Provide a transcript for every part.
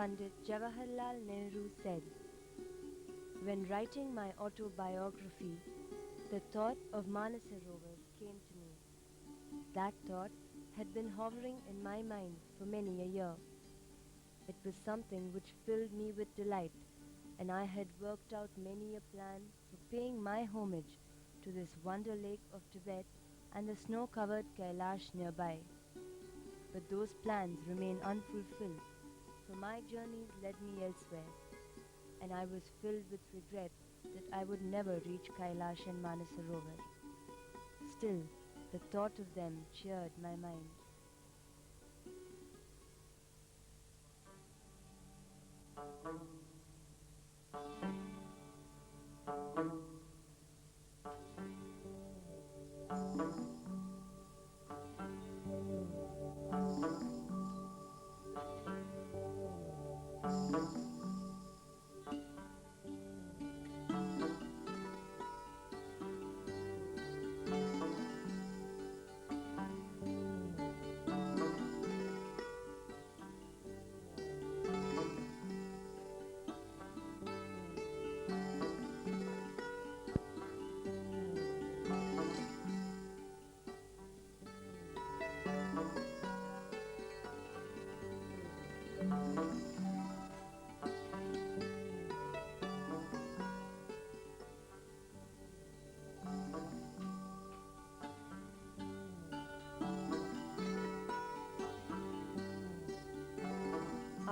Pandit Jawaharlal Nehru said, "When writing my autobiography, the thought of Manasarovar came to me. That thought had been hovering in my mind for many a year. It was something which filled me with delight, and I had worked out many a plan for paying my homage to this wonder lake of Tibet and the snow-covered Kailash nearby. But those plans remain unfulfilled, for my journeys led me elsewhere, and I was filled with regret that I would never reach Kailash and Manasarovar. Still, the thought of them cheered my mind."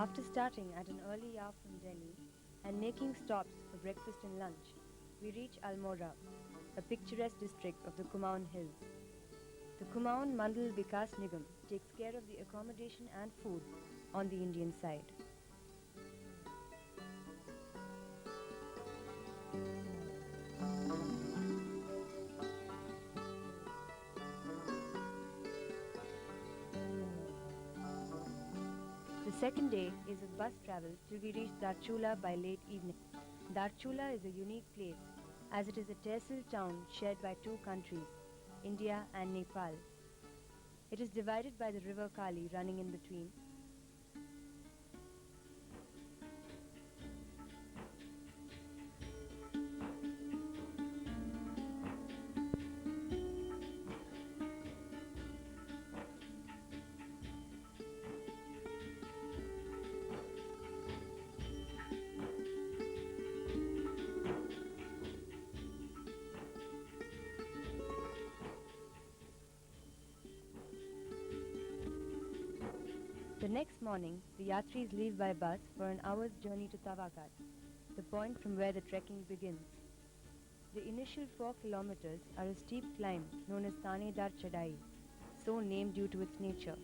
After starting at an early hour from Delhi and making stops for breakfast and lunch, we reach Almora, a picturesque district of the Kumaon Hills. The Kumaon Mandal Vikas Nigam takes care of the accommodation and food on the Indian side. The second day is of bus travel till we reach Darchula by late evening. Darchula is a unique place as it is a tehsil town shared by two countries, India and Nepal. It is divided by the river Kali running in between. The next morning, the Yatris leave by bus for an hour's journey to Tawagat, the point from where the trekking begins. The initial 4 kilometers are a steep climb known as Tanedar Chadai, so named due to its nature.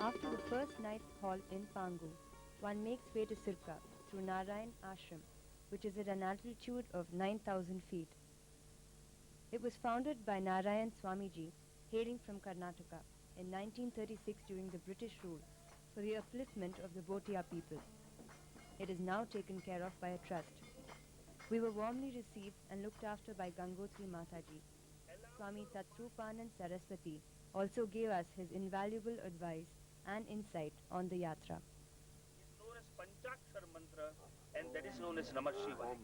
After the first night's halt in Pangu, one makes way to Sirka through Narayan Ashram, which is at an altitude of 9,000 feet. It was founded by Narayan Swamiji, hailing from Karnataka, in 1936 during the British rule for the upliftment of the Bhotia people. It is now taken care of by a trust. We were warmly received and looked after by Gangotri Mataji. Swami Tatrupanand Saraswati also gave us his invaluable advice and insight on the yatra. It's known as Panchakshar mantra and that is known as Namah Shivaya.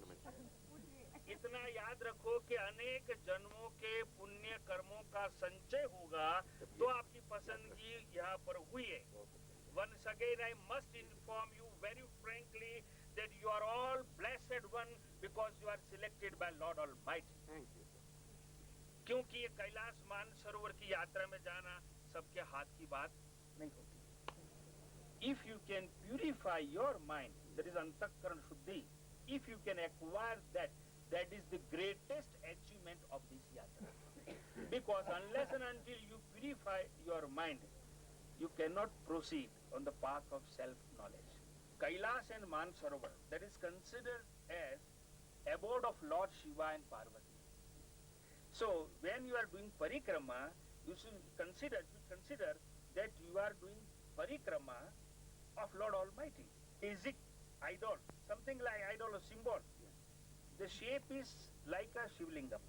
इतना याद रखो कि अनेक जन्मों के पुण्य कर्मों का संचय होगा तो आपकी पसंदगी यहाँ पर हुई है. Once again I must inform you very frankly that you are all blessed one because you are selected by Lord Almighty. Thank you. क्योंकि ये कैलाश मानसरोवर की यात्रा में जाना सबके हाथ की बात नहीं होती. If you can purify your mind, that is अंतःकरण शुद्धि, If you can acquire that, that is the greatest achievement of this yatra. Because unless and until you purify your mind, you cannot proceed on the path of self-knowledge. Kailas and Mansarovar, that is considered as abode of Lord Shiva and Parvati. So when you are doing parikrama, you should consider that you are doing parikrama of Lord Almighty. Basic idol, something like idol or symbol. The shape is like a Shivlingam.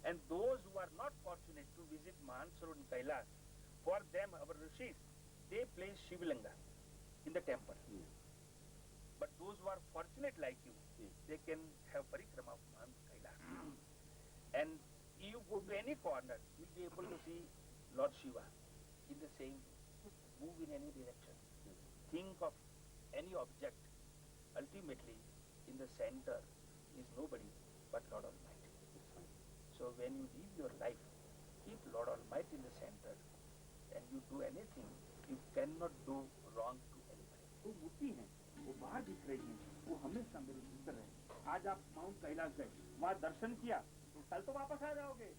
And those who are not fortunate to visit Mansarovar and Kailas, for them, our rishis, they place Shivlinga in the temple. But those who are fortunate like you, they can have parikrama of Kailas. And you go to any corner, you'll be able to see Lord Shiva in the same way. Move in any direction. Think of any object. Ultimately, in the center is nobody but Lord Almighty. So when you live your life, keep Lord Almighty in the center, and you do anything, you cannot do wrong to anybody. वो मूर्ति है, वो बाहर दिख रही है, वो हमेशा मेरे भीतर है. आज आप माउंट कैलाश गए, वहाँ दर्शन किया, तो कल तो वापस आ जाओगे.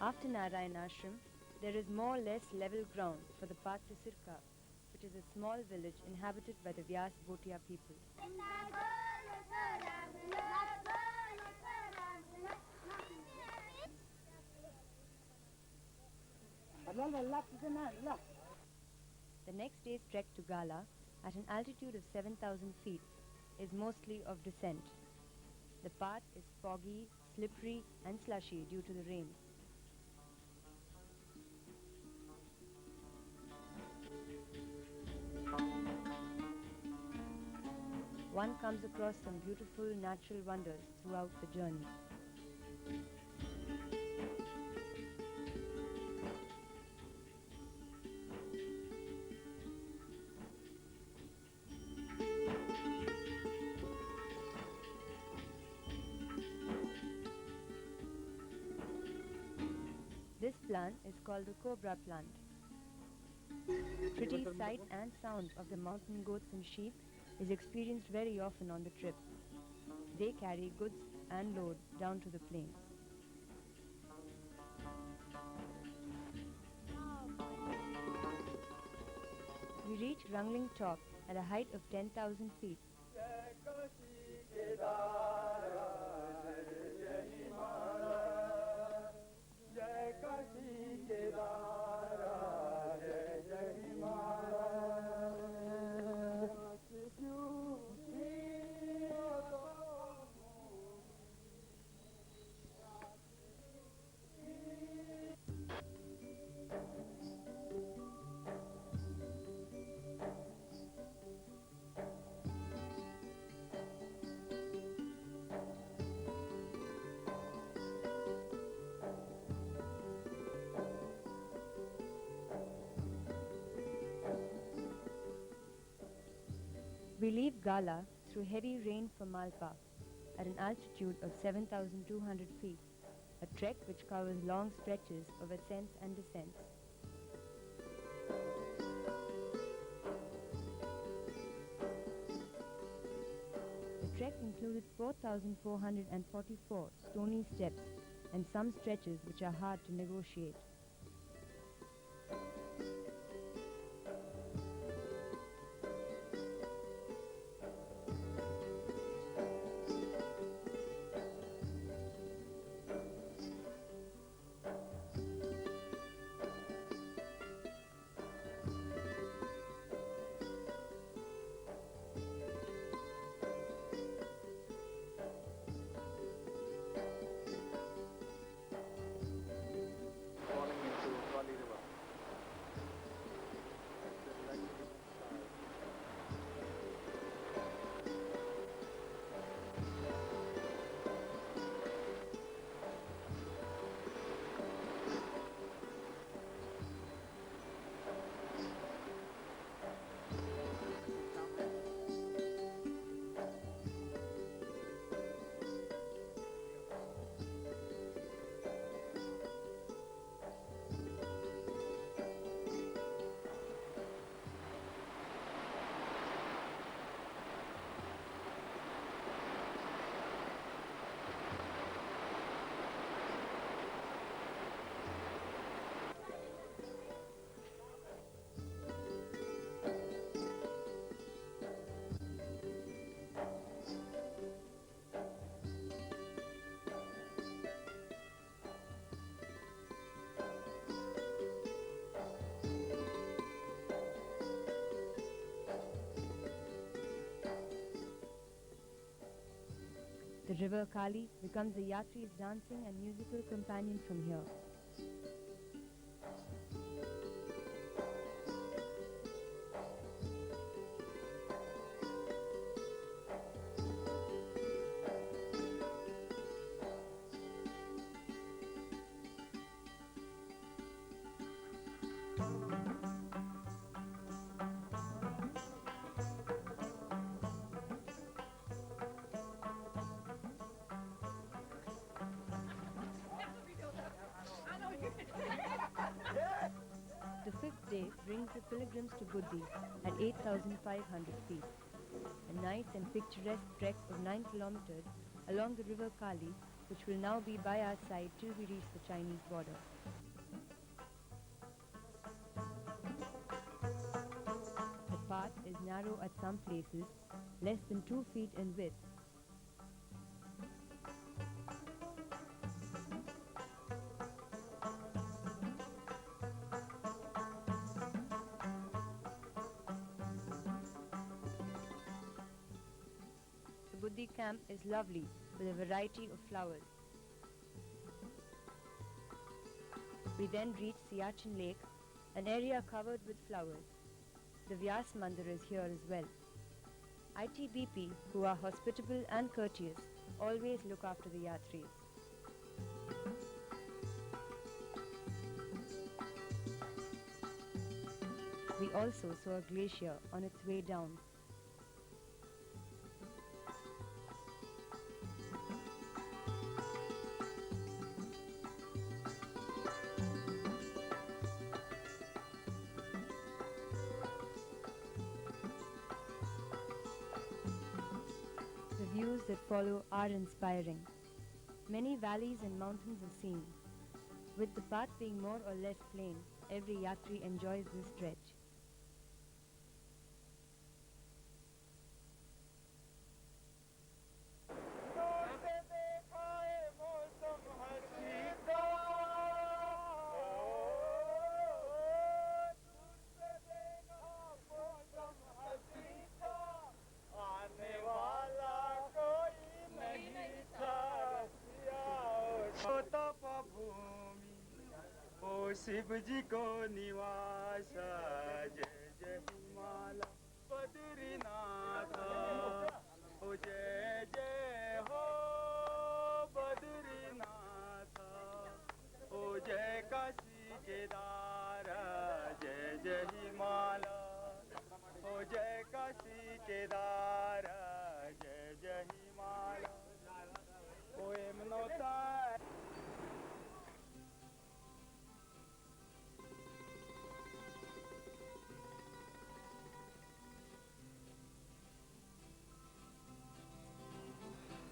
After Narayan Ashram, there is more or less level ground for the path to Sirka, which is a small village inhabited by the Vyas Bhotia people. The next day's trek to Gala, at an altitude of 7,000 feet, is mostly of descent. The path is foggy, slippery and slushy due to the rains. One comes across some beautiful natural wonders throughout the journey. This plant is called the cobra plant. Pretty sight and sound of the mountain goats and sheep is experienced very often on the trip. They carry goods and load down to the plains. We reach Rangling Top at a height of 10,000 feet. We leave Gala through heavy rain for Malpa at an altitude of 7,200 feet, a trek which covers long stretches of ascents and descents. The trek included 4,444 stony steps and some stretches which are hard to negotiate. The river Kali becomes the yatri's dancing and musical companion from here. The fifth day brings the pilgrims to Buddhi at 8,500 feet. A nice and picturesque trek of 9 kilometers along the river Kali, which will now be by our side till we reach the Chinese border. The path is narrow at some places, less than 2 feet in width. The Buddhi camp is lovely with a variety of flowers. We then reach Siachen Lake, an area covered with flowers. The Vyas Mandir is here as well. ITBP, who are hospitable and courteous, always look after the yatris. We also saw a glacier on its way down. The views that follow are inspiring. Many valleys and mountains are seen. With the path being more or less plain, every yatri enjoys this stretch. Shiv जी को निवास जय जय हिमालय बद्रीनाथ ओ जय जय हो बद्रीनाथ ओ जय काशी केदार जय जय हिमालय ओ जय काशी केदार जय जय हिमालय ओ यमुनोत्रा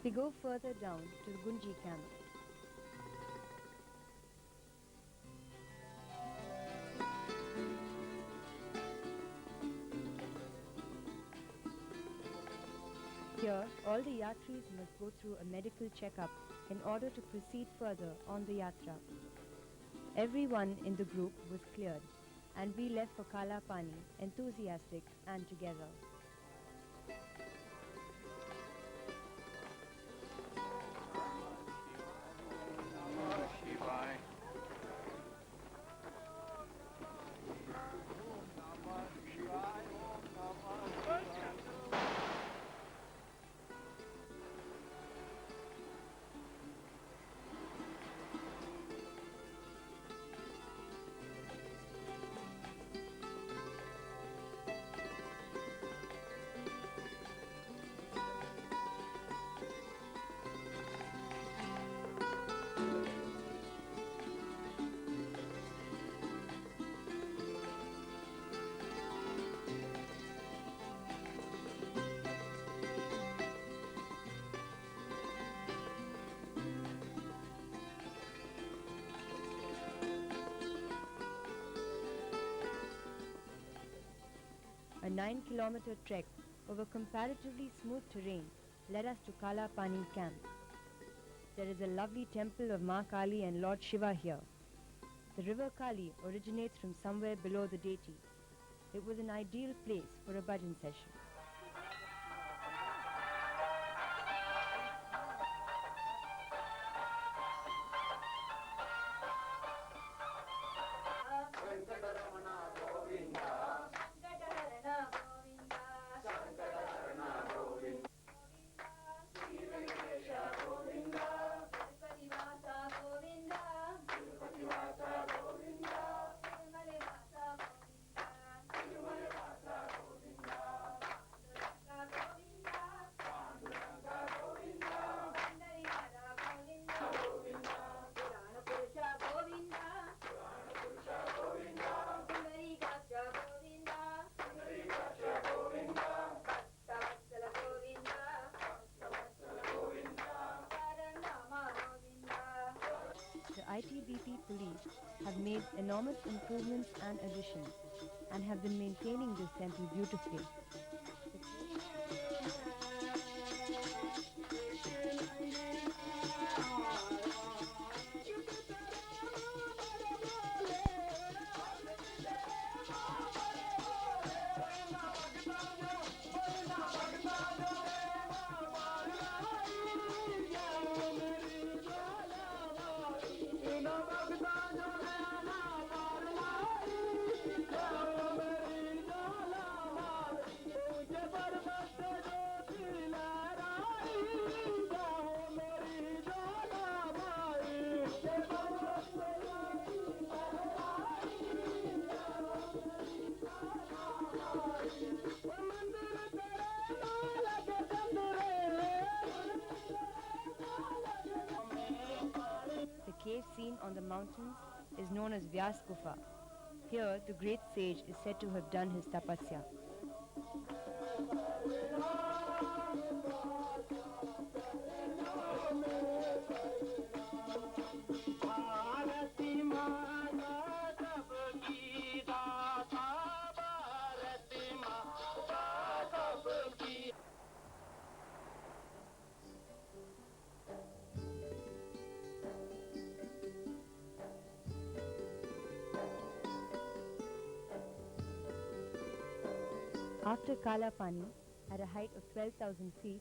We go further down to the Gunji camp. Here, all the yatris must go through a medical checkup in order to proceed further on the yatra. Everyone in the group was cleared, and we left for Kala Pani, enthusiastic and together. A 9-kilometer trek over comparatively smooth terrain led us to Kala Pani camp. There is a lovely temple of Ma Kali and Lord Shiva here. The river Kali originates from somewhere below the deity. It was an ideal place for a bhajan session. have made enormous improvements and additions and have been maintaining this temple beautifully. The cave seen on the mountains is known as Vyas Gufa. Here, the great sage is said to have done his tapasya. After Kalapani, at a height of 12,000 feet,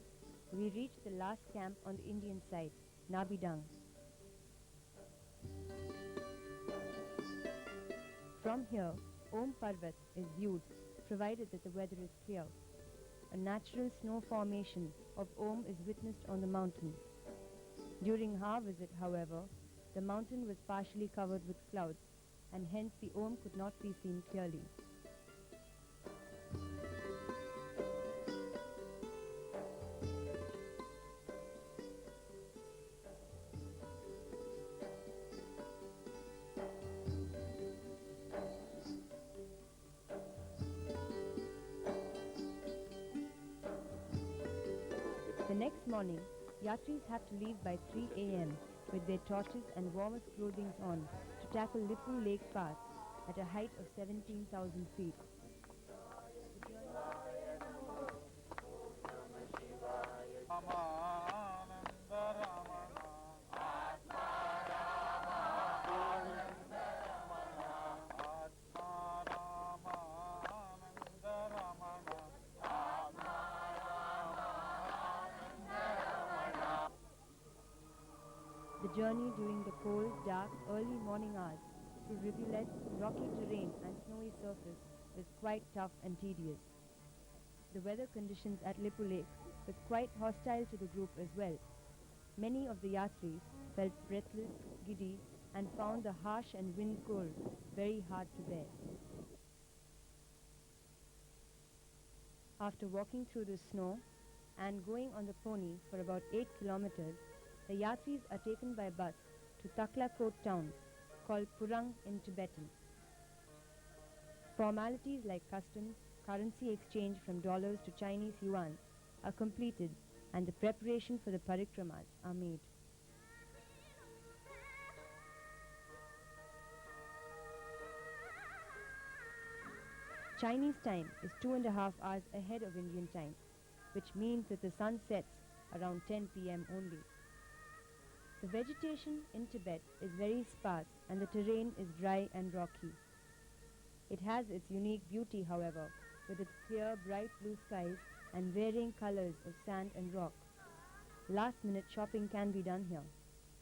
we reached the last camp on the Indian side, Nabidang. From here, Om Parvat is viewed, provided that the weather is clear. A natural snow formation of Om is witnessed on the mountain. During our visit, however, the mountain was partially covered with clouds, and hence the Om could not be seen clearly. The next morning, Yatris have to leave by 3 a.m. with their torches and warmest clothing on to tackle Lippu Lake Pass at a height of 17,000 feet. The journey during the cold, dark, early morning hours through rivulets, rocky terrain and snowy surface was quite tough and tedious. The weather conditions at Lippu Lake was quite hostile to the group as well. Many of the Yatris felt breathless, giddy and found the harsh and wind cold very hard to bear. After walking through the snow and going on the pony for about 8 kilometers, the Yatris are taken by bus to Taklakot town, called Purang in Tibetan. Formalities like customs, currency exchange from dollars to Chinese yuan are completed and the preparation for the parikramas are made. Chinese time is 2.5 hours ahead of Indian time, which means that the sun sets around 10 p.m. only. The vegetation in Tibet is very sparse and the terrain is dry and rocky. It has its unique beauty, however, with its clear, bright blue skies and varying colors of sand and rock. Last-minute shopping can be done here.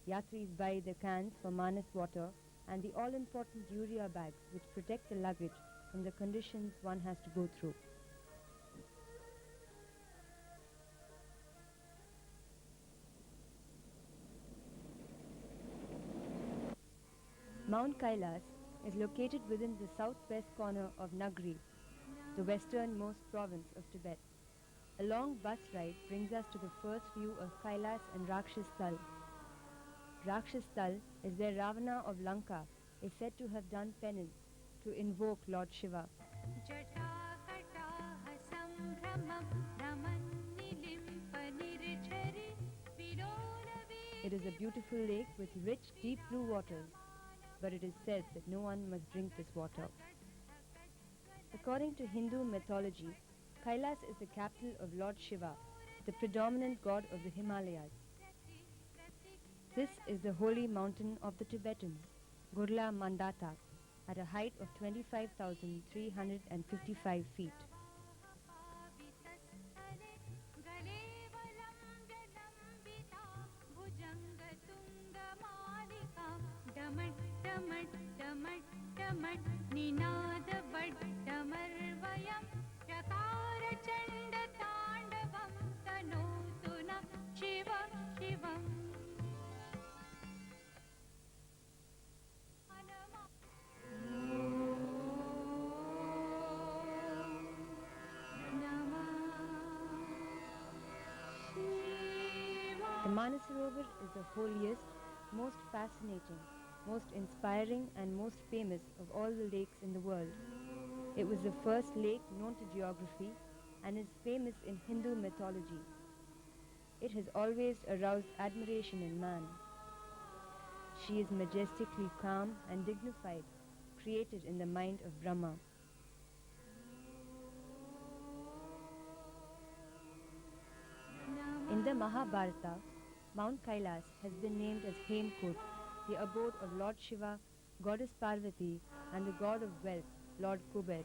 Yatris buy the cans for Manas water and the all-important urea bags which protect the luggage from the conditions one has to go through. Mount Kailas is located within the southwest corner of Nagri, the westernmost province of Tibet. A long bus ride brings us to the first view of Kailas and Rakshasthal. Rakshasthal is where Ravana of Lanka is said to have done penance to invoke Lord Shiva. It is a beautiful lake with rich, deep blue waters. but it is said that no one must drink this water. According to Hindu mythology, Kailas is the capital of Lord Shiva, the predominant god of the Himalayas. This is the holy mountain of the Tibetans, Gurla Mandata, at a height of 25,355 feet. The Manasarovar is the holiest, most fascinating, most inspiring and most famous of all the lakes in the world. It was the first lake known to geography and is famous in Hindu mythology. It has always aroused admiration in man. She is majestically calm and dignified, created in the mind of Brahma. In the Mahabharata, Mount Kailas has been named as Hemkut, the abode of Lord Shiva, Goddess Parvati, and the god of wealth, Lord Kuber.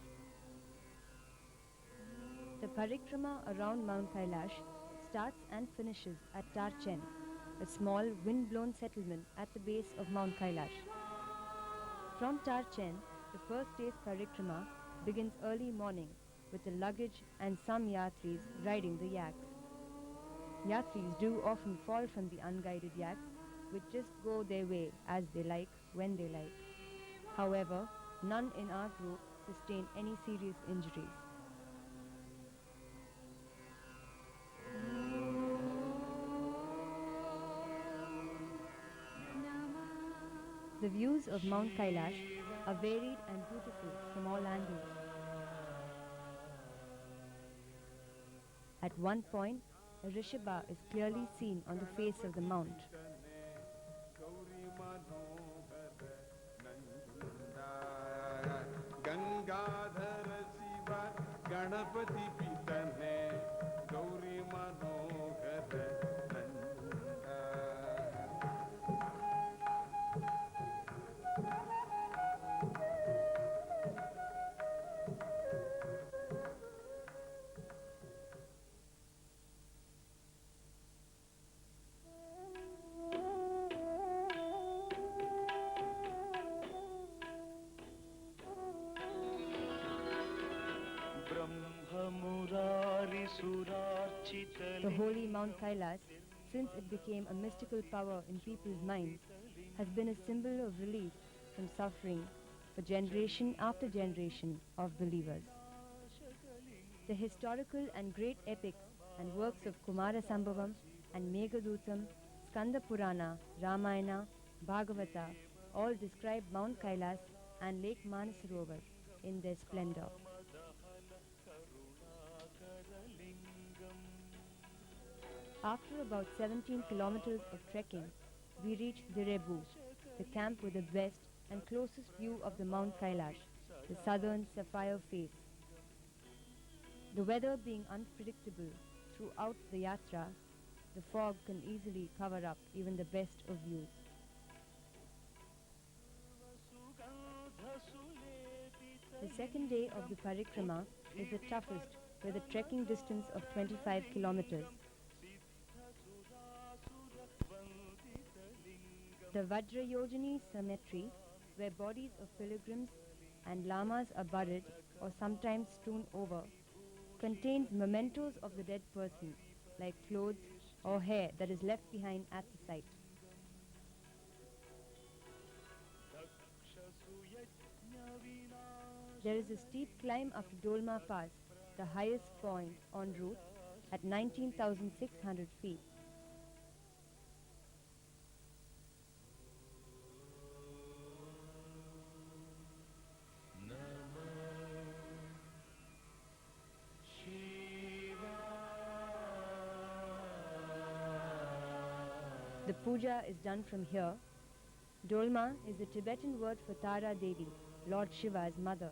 The parikrama around Mount Kailash starts and finishes at Tarchen, a small wind-blown settlement at the base of Mount Kailash. From Tarchen, the first day's parikrama begins early morning with the luggage and some yatris riding the yaks. Yatris do often fall from the unguided yaks, which just go their way as they like, when they like. However, none in our group sustained any serious injuries. The views of Mount Kailash are varied and beautiful from all angles. At one point, a Rishabha is clearly seen on the face of the mount. The holy Mount Kailas, since it became a mystical power in people's minds, has been a symbol of relief from suffering for generation after generation of believers. The historical and great epics and works of Kumara Sambhavam and Meghadutam, Skanda Purana, Ramayana, Bhagavata all describe Mount Kailas and Lake Manasarovar in their splendor. After about 17 kilometers of trekking, we reached Direbu, the camp with the best and closest view of the Mount Kailash, the southern sapphire face. The weather being unpredictable throughout the yatra, the fog can easily cover up even the best of views. The second day of the parikrama is the toughest, with a trekking distance of 25 kilometers. The Vajrayojani cemetery, where bodies of pilgrims and lamas are buried or sometimes strewn over, contains mementos of the dead person, like clothes or hair that is left behind at the site. There is a steep climb up to Dolma Pass, the highest point en route, at 19,600 feet. The puja is done from here, Dolma is the Tibetan word for Tara Devi, Lord Shiva's mother.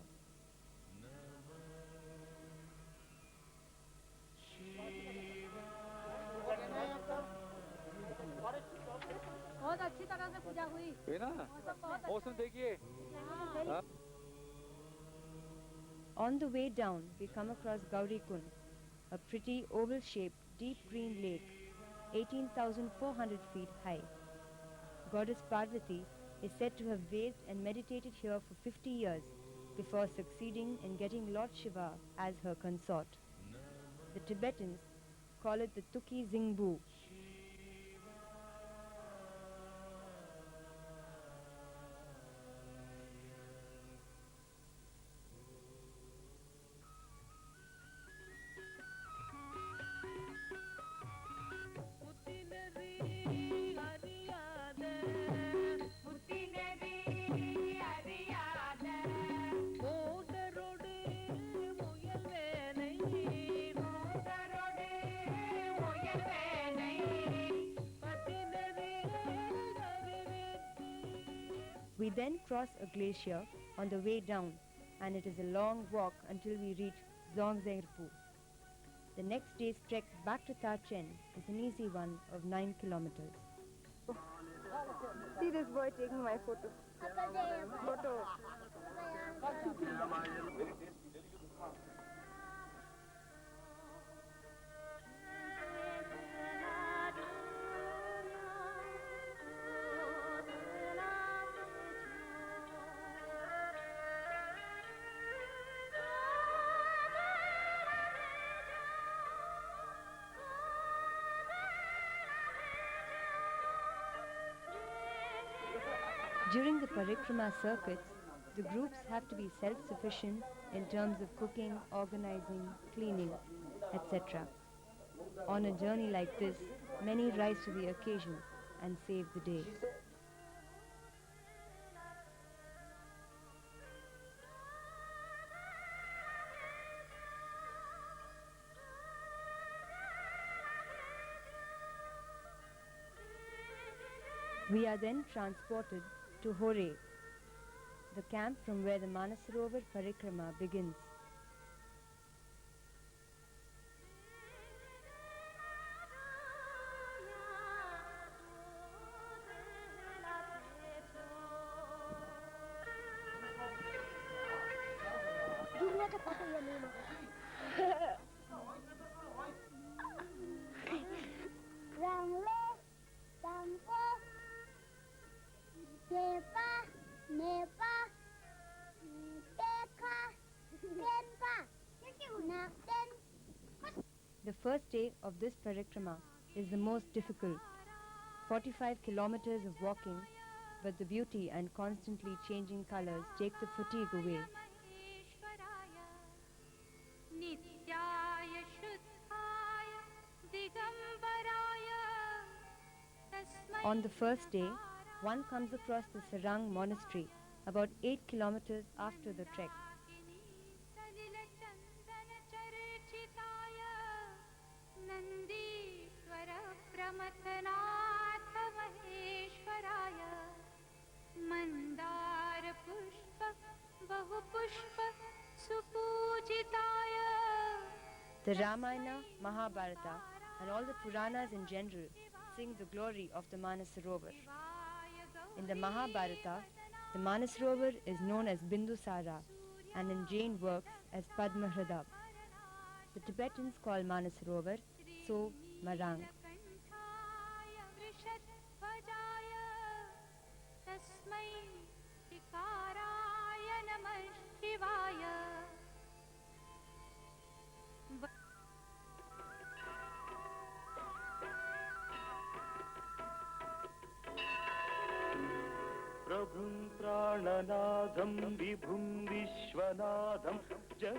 बहुत अच्छी तरह से पूजा हुई है ना मौसम देखिए हाँ? On the way down, we come across Gauri Kund, a pretty oval-shaped, deep green lake, 18,400 feet high. Goddess Parvati is said to have bathed and meditated here for 50 years before succeeding in getting Lord Shiva as her consort. The Tibetans call it the Tuki Zingbu. We then cross a glacier on the way down, and it is a long walk until we reach Zongzerpu. The next day's trek back to Tachen is an easy one of 9 kilometers. See this boy taking my photo. During the parikrama circuits, the groups have to be self-sufficient in terms of cooking, organizing, cleaning, etc. On a journey like this, many rise to the occasion and save the day. We are then transported to Hore, the camp from where the Manasarovar Parikrama begins. The first day of this parikrama is the most difficult. 45 kilometers of walking, but the beauty and constantly changing colors take the fatigue away. On the first day, one comes across the Sarang monastery, about 8 kilometers after the trek. The Ramayana, Mahabharata and all the Puranas in general sing the glory of the Manasarovar. In the Mahabharata, the Manasarovar is known as Bindusara and in Jain works as Padmahrada. The Tibetans call Manasarovar So Marang.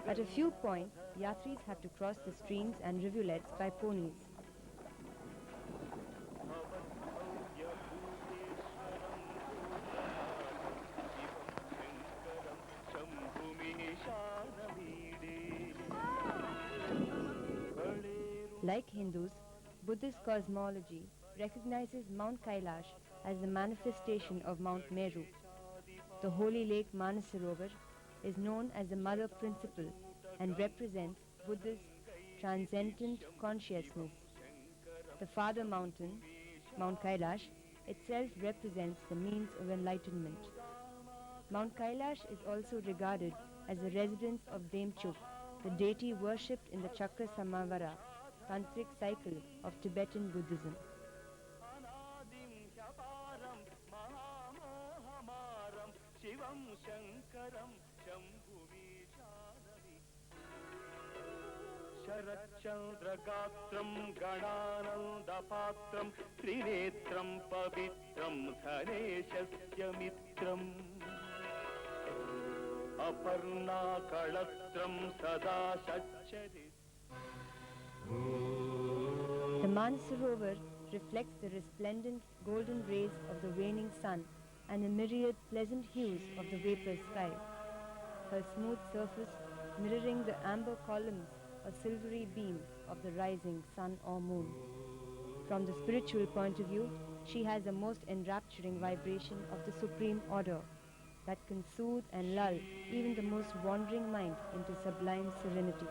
At a few points, yatris have to cross the streams and rivulets by ponies. Like Hindus, Buddhist cosmology recognizes Mount Kailash as the manifestation of Mount Meru. The holy lake Manasarovar is known as the mother principle and represents Buddha's transcendent consciousness. The father mountain, Mount Kailash, itself represents the means of enlightenment. Mount Kailash is also regarded as the residence of Demchuk, the deity worshipped in the Chakra Samavara, tantric cycle of Tibetan Buddhism. शरच्चन्द्रगात्रं गणानन्दपात्रं त्रिनेत्रं पवित्रं धनेशस्य मित्रम् अपर्णाकळत्रं सदा सच्चरित्रम्. The Manasarovar reflects the resplendent golden rays of the waning sun and the myriad pleasant hues of the vapor sky. Her smooth surface mirroring the amber columns or silvery beams of the rising sun or moon. From the spiritual point of view, she has the most enrapturing vibration of the supreme order that can soothe and lull even the most wandering mind into sublime serenity.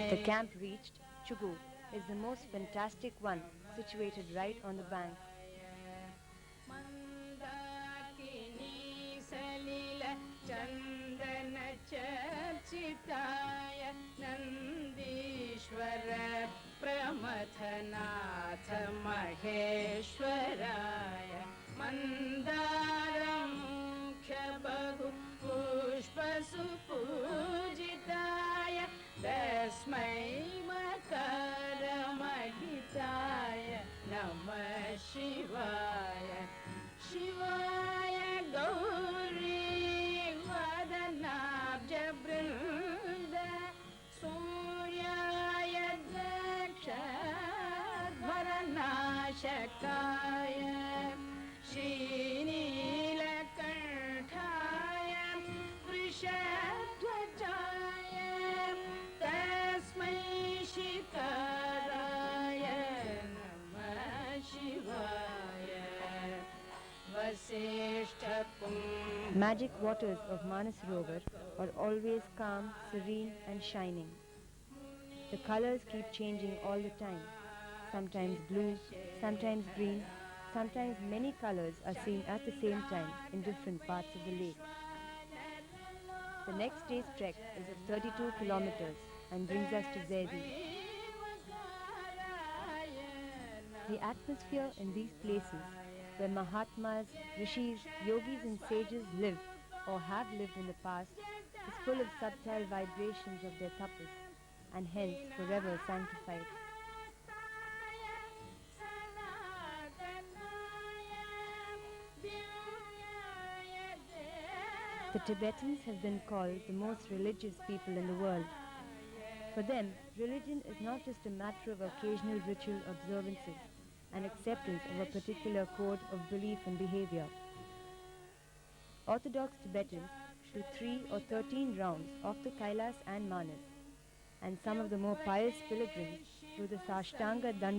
The camp reached, Chugu is the most fantastic one, situated right on the bank. तस्मै मकरमहिताय नमः शिवाय शिवाय गौरी वदनाब्जवृन्द सूर्याय दक्षध्वरनाशकाय श्रीनीलकण्ठाय वृषध्वजाय तस्मै शिखराय नमः शिवाय वसिष्ठपुं. Magic waters of Manasarovar are always calm, serene and shining. The colors keep changing all the time. Sometimes blue, sometimes green, sometimes many colors are seen at the same time in different parts of the lake. The next day's trek is of 32 kilometers and brings us to Zaidi. The atmosphere in these places, where Mahatmas, Rishis, Yogis and sages live or have lived in the past, is full of subtle vibrations of their tapas and hence forever sanctified. The Tibetans have been called the most religious people in the world. For them, religion is not just a matter of occasional ritual observances and acceptance of a particular code of belief and behavior. Orthodox Tibetans do 3 or 13 rounds of the Kailas and Manas, and some of the more pious pilgrims do the Sashtanga Danda